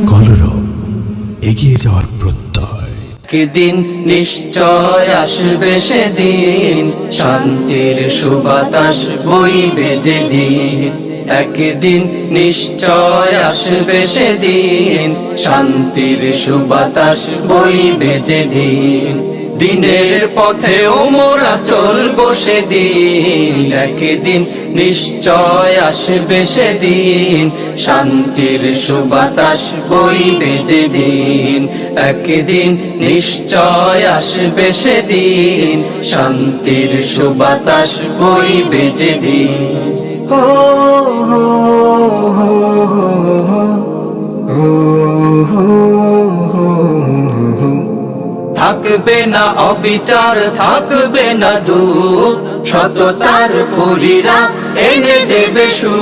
কলরব, এগিয়ে যাওয়ার প্রত্যয়। একদিন নিশ্চয় আসবে সেদিন, শান্তির সুবাতাস বইবে যেদিন। একদিন নিশ্চয় আসবে সেদিন, শান্তির সুবাতাস বইবে যেদিন। দিনের পথে মোরা চলবো সেদিন, একদিন নিশ্চয় আসবে সেদিন, শান্তির সুবাতাস বইবে যেদিন। একদিন নিশ্চয় আসবে সেদিন, শান্তির সুবাতাস বইবে যেদিন। হো হো হো হো হো হো। থাকবে না অবিচার, থাকবে না দুঃখ, সততার পরিরা এনে দেবে সুখ।